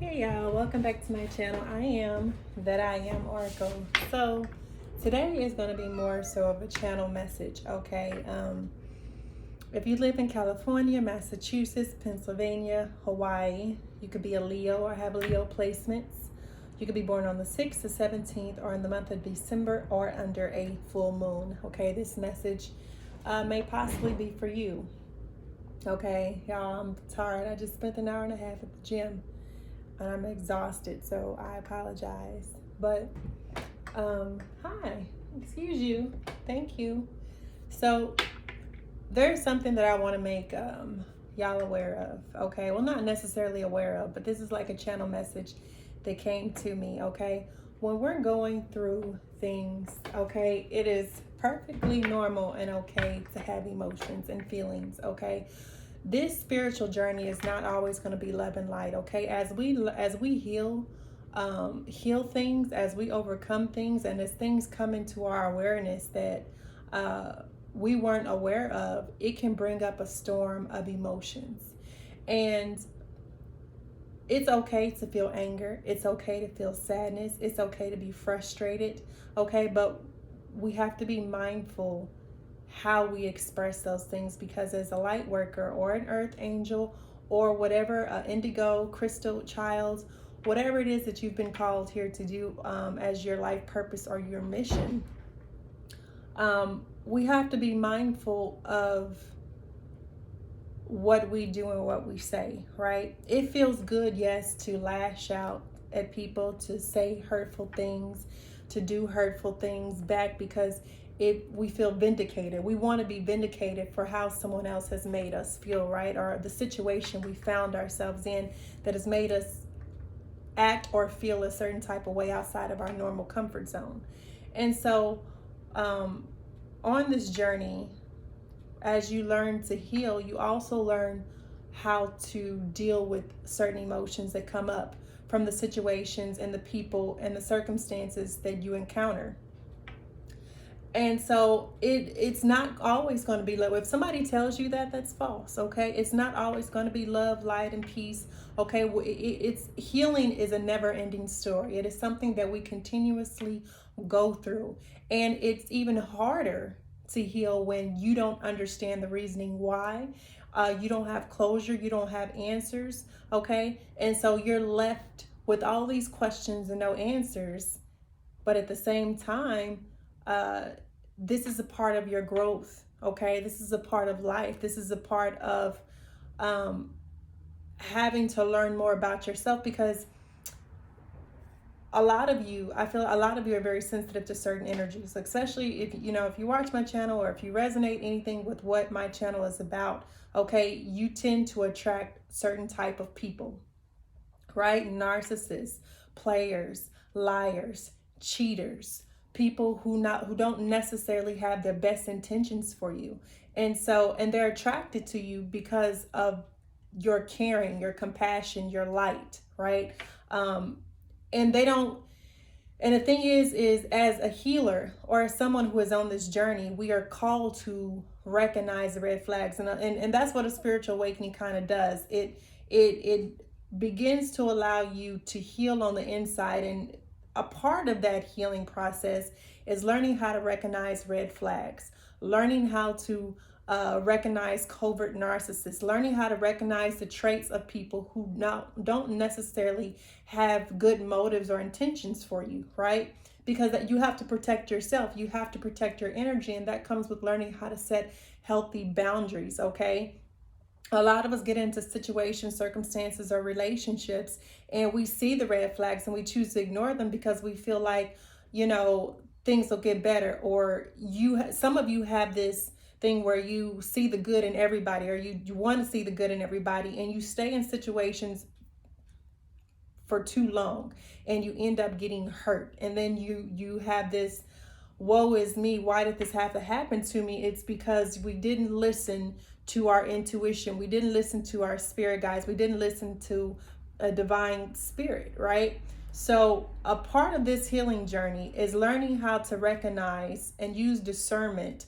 Hey y'all, welcome back to my channel. I am that I am Oracle. So today is going to be more so of a channel message, okay? If you live in California, Massachusetts, Pennsylvania, Hawaii, you could be a Leo or have Leo placements. You could be born on the 6th, the 17th, or in the month of December, or under a full moon, okay? This message may possibly be for you, okay? Y'all, I'm tired. I just spent an hour and a half at the gym and I'm exhausted, so I apologize. But hi, excuse you, thank you. So there's something that I want to make y'all aware of, okay? Well, not necessarily aware of, but this is like a channel message that came to me, okay? When we're going through things, okay, it is perfectly normal and okay to have emotions and feelings, okay? This spiritual journey is not always going to be love and light, okay? As we heal things, as we overcome things, and as things come into our awareness that we weren't aware of, it can bring up a storm of emotions. And it's okay to feel anger, it's okay to feel sadness, it's okay to be frustrated, okay? But we have to be mindful how we express those things, because as a light worker or an earth angel or whatever, indigo crystal child, whatever it is that you've been called here to do as your life purpose or your mission, we have to be mindful of what we do and what we say, right? It feels good, yes, to lash out at people, to say hurtful things, to do hurtful things back, because we feel vindicated. We want to be vindicated for how someone else has made us feel, right? Or the situation we found ourselves in that has made us act or feel a certain type of way outside of our normal comfort zone. And so on this journey, as you learn to heal, you also learn how to deal with certain emotions that come up from the situations and the people and the circumstances that you encounter. And so it's not always going to be love. If somebody tells you that, that's false, okay? It's not always going to be love, light, and peace, okay? It's healing is a never-ending story. It is something that we continuously go through. And it's even harder to heal when you don't understand the reasoning why. You don't have closure. You don't have answers, okay? And so you're left with all these questions and no answers. But at the same time, this is a part of your growth, okay? This is a part of life. This is a part of having to learn more about yourself, because I feel a lot of you are very sensitive to certain energies, especially if you watch my channel or if you resonate anything with what my channel is about, okay? You tend to attract certain type of people, right? Narcissists, players, liars, cheaters, people who don't necessarily have their best intentions for you. And they're attracted to you because of your caring, your compassion, your light, right? And they don't and the thing is as a healer or as someone who is on this journey, we are called to recognize the red flags, and that's what a spiritual awakening kind of does. It begins to allow you to heal on the inside, and a part of that healing process is learning how to recognize red flags, learning how to recognize covert narcissists, learning how to recognize the traits of people who don't necessarily have good motives or intentions for you, right? Because you have to protect yourself, you have to protect your energy, and that comes with learning how to set healthy boundaries, okay? A lot of us get into situations, circumstances, or relationships, and we see the red flags and we choose to ignore them because we feel like, things will get better. Or some of you have this thing where you see the good in everybody, or you want to see the good in everybody, and you stay in situations for too long and you end up getting hurt. And then you have this, woe is me, why did this have to happen to me? It's because we didn't listen to our intuition, we didn't listen to our spirit guides, we didn't listen to a divine spirit, right? So a part of this healing journey is learning how to recognize and use discernment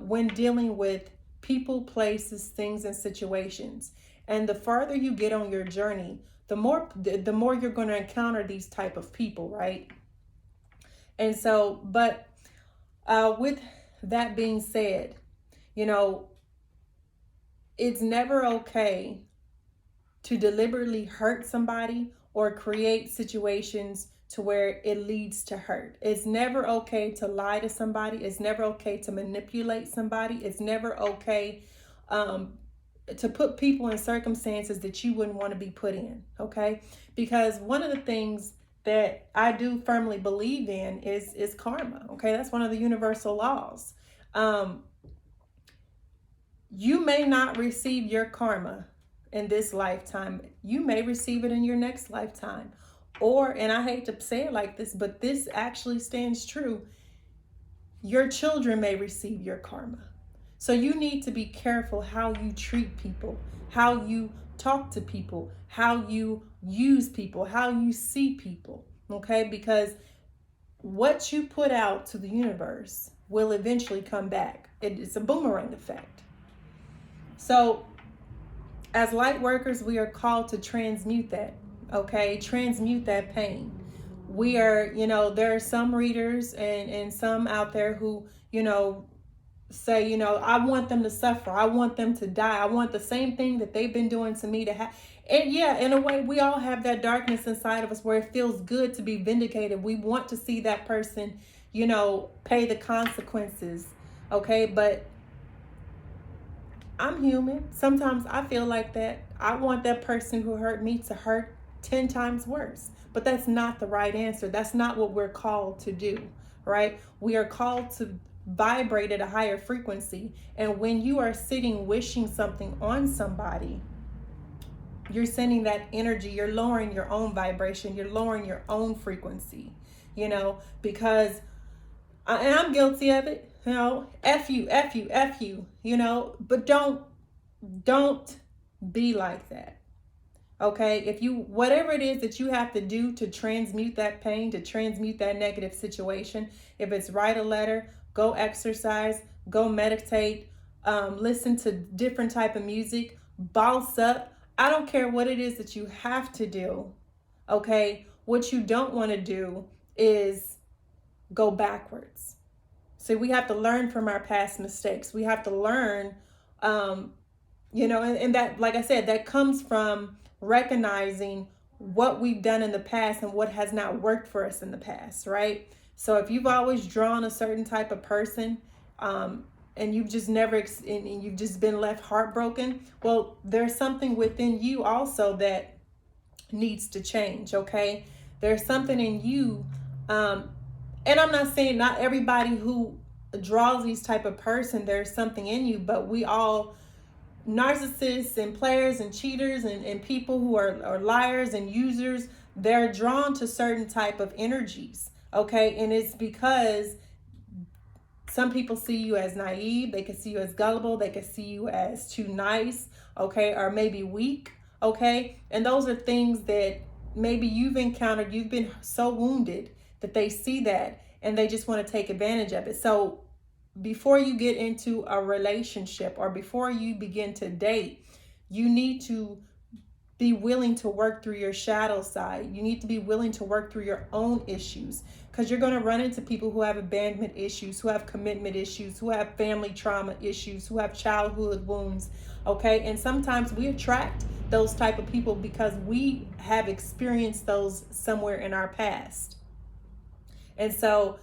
when dealing with people, places, things, and situations. And the farther you get on your journey, the more you're going to encounter these type of people, right? And so, but with that being said, you know, it's never okay to deliberately hurt somebody or create situations to where it leads to hurt. It's never okay to lie to somebody. It's never okay to manipulate somebody. It's never okay to put people in circumstances that you wouldn't want to be put in, okay? Because one of the things that I do firmly believe in is karma, okay? That's one of the universal laws. You may not receive your karma in this lifetime. You may receive it in your next lifetime. Or, and I hate to say it like this, but this actually stands true, your children may receive your karma. So you need to be careful how you treat people, how you talk to people, how you use people, how you see people, okay? Because what you put out to the universe will eventually come back. It's a boomerang effect. So as light workers, we are called to transmute that, okay? Transmute that pain. We are, you know, there are some readers and some out there who, you know, say, you know, I want them to suffer. I want them to die. I want the same thing that they've been doing to me to have. And yeah, in a way, we all have that darkness inside of us where it feels good to be vindicated. We want to see that person, you know, pay the consequences, okay? But I'm human. Sometimes I feel like that. I want that person who hurt me to hurt 10 times worse. But that's not the right answer. That's not what we're called to do, right? We are called to vibrate at a higher frequency. And when you are sitting wishing something on somebody, you're sending that energy, you're lowering your own vibration, you're lowering your own frequency, you know, because, and I'm guilty of it, you know, F you, F you, F you, you know, but don't be like that. Okay, if you, whatever it is that you have to do to transmute that pain, to transmute that negative situation, if it's write a letter, go exercise, go meditate, listen to different type of music, boss up. I don't care what it is that you have to do. Okay, what you don't want to do is go backwards. So we have to learn from our past mistakes. We have to learn, you know, and that, like I said, that comes from recognizing what we've done in the past and what has not worked for us in the past, right? So if you've always drawn a certain type of person, and you've just never, and you've just been left heartbroken, well, there's something within you also that needs to change, okay? There's something in you, and I'm not saying not everybody who draws these type of person, there's something in you, but we all, narcissists and players and cheaters and people who are liars and users, they're drawn to certain type of energies, okay? And it's because some people see you as naive, they can see you as gullible, they can see you as too nice, okay, or maybe weak, okay? And those are things that maybe you've encountered. You've been so wounded that they see that and they just want to take advantage of it. So before you get into a relationship or before you begin to date, you need to be willing to work through your shadow side. You need to be willing to work through your own issues, because you're going to run into people who have abandonment issues, who have commitment issues, who have family trauma issues, who have childhood wounds, okay? And sometimes we attract those type of people because we have experienced those somewhere in our past. And so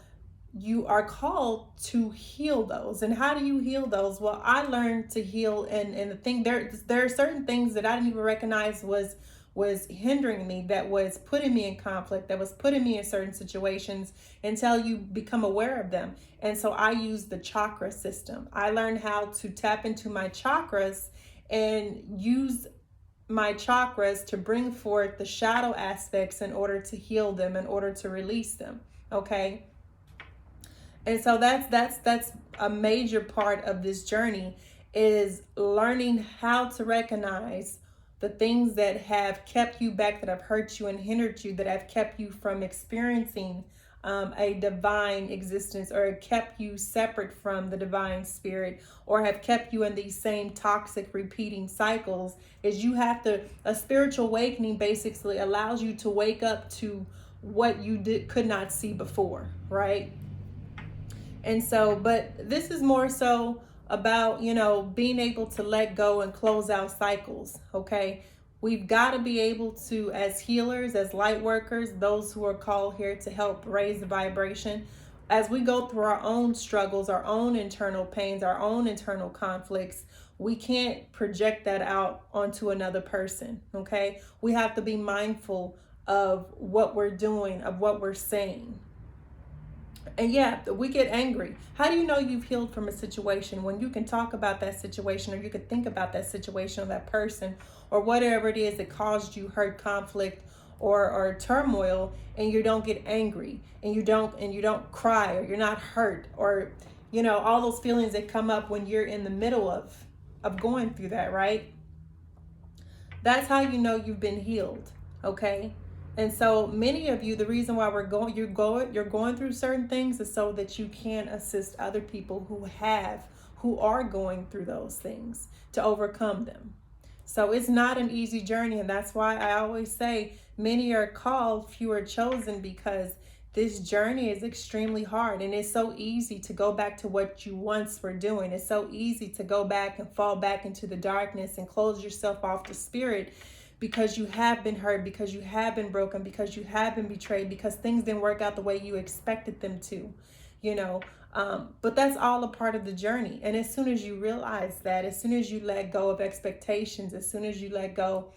you are called to heal those. And how do you heal those? Well, I learned to heal, and the thing, there are certain things that I didn't even recognize was hindering me, that was putting me in conflict, that was putting me in certain situations, until you become aware of them. And so I use the chakra system. I learned how to tap into my chakras and use my chakras to bring forth the shadow aspects in order to heal them, in order to release them, okay? And so that's a major part of this journey, is learning how to recognize the things that have kept you back, that have hurt you and hindered you, that have kept you from experiencing a divine existence, or kept you separate from the divine spirit, or have kept you in these same toxic repeating cycles, is you have to, a spiritual awakening basically allows you to wake up to what you could not see before, right? And so, but this is more so about, being able to let go and close out cycles, okay? We've got to be able to, as healers, as light workers, those who are called here to help raise the vibration, as we go through our own struggles, our own internal pains, our own internal conflicts, we can't project that out onto another person, okay? We have to be mindful of what we're doing, of what we're saying. And yeah, we get angry. How do you know you've healed from a situation? When you can talk about that situation, or you can think about that situation or that person or whatever it is that caused you hurt, conflict, or turmoil, and you don't get angry, and you don't cry, or you're not hurt, or all those feelings that come up when you're in the middle of going through that, right? That's how you know you've been healed, okay? And so many of you, the reason why you're going through certain things is so that you can assist other people who are going through those things to overcome them. So it's not an easy journey, and that's why I always say many are called, few are chosen, because this journey is extremely hard, and it's so easy to go back to what you once were doing. It's so easy to go back and fall back into the darkness and close yourself off to spirit, because you have been hurt, because you have been broken, because you have been betrayed, because things didn't work out the way you expected them to, but that's all a part of the journey. And as soon as you realize that, as soon as you let go of expectations, as soon as you let go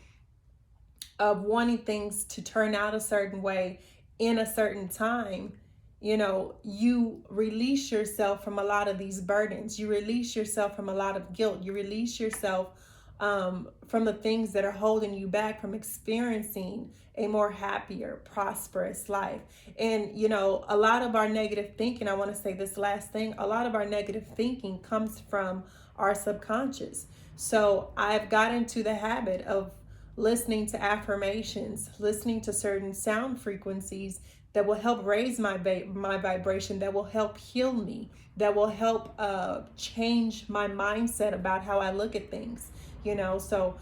of wanting things to turn out a certain way in a certain time, you release yourself from a lot of these burdens. You release yourself from a lot of guilt. You release yourself from the things that are holding you back from experiencing a more happier, prosperous life. And, a lot of our negative thinking, I want to say this last thing, a lot of our negative thinking comes from our subconscious. So I've got into the habit of listening to affirmations, listening to certain sound frequencies that will help raise my vibration, that will help heal me, that will help change my mindset about how I look at things. So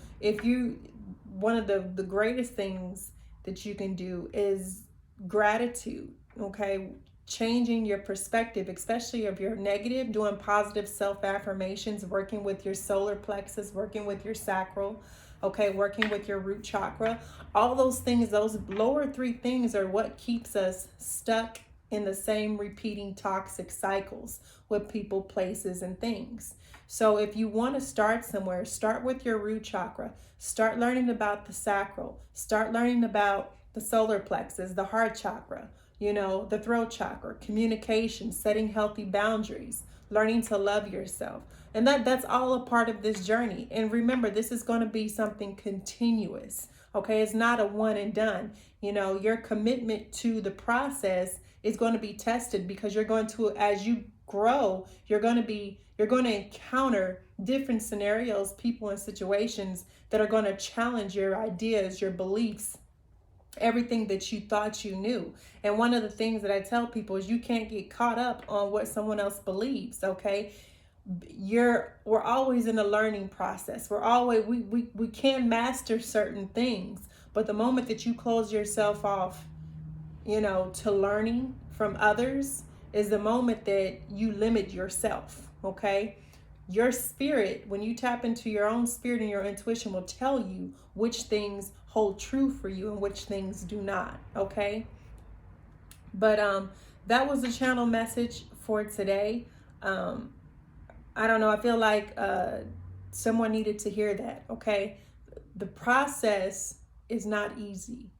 one of the greatest things that you can do is gratitude, okay? Changing your perspective, especially if you're negative, doing positive self-affirmations, working with your solar plexus, working with your sacral, okay, working with your root chakra. All those things, those lower three things are what keeps us stuck in the same repeating toxic cycles with people, places, and things. So if you want to start somewhere, start with your root chakra. Start learning about the sacral. Start learning about the solar plexus, the heart chakra, the throat chakra, communication, setting healthy boundaries, learning to love yourself. And that's all a part of this journey. And remember, this is going to be something continuous. Okay, it's not a one and done. Your commitment to the process is going to be tested, because you're going to, as you grow, you're going to encounter different scenarios, people, and situations that are going to challenge your ideas, your beliefs, everything that you thought you knew. And one of the things that I tell people is you can't get caught up on what someone else believes, okay? We're always in a learning process. We can master certain things, but the moment that you close yourself off, to learning from others, is the moment that you limit yourself, okay? Your spirit, when you tap into your own spirit and your intuition, will tell you which things hold true for you and which things do not, okay? But that was the channel message for today. I don't know, I feel like someone needed to hear that, okay? The process is not easy,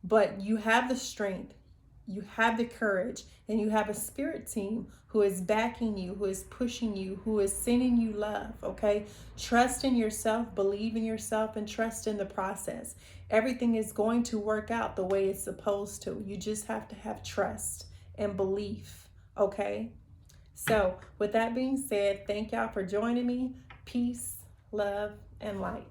but you have the strength, you have the courage, and you have a spirit team who is backing you, who is pushing you, who is sending you love, okay? Trust in yourself, believe in yourself, and trust in the process. Everything is going to work out the way it's supposed to. You just have to have trust and belief, okay? So with that being said, thank y'all for joining me. Peace, love, and light.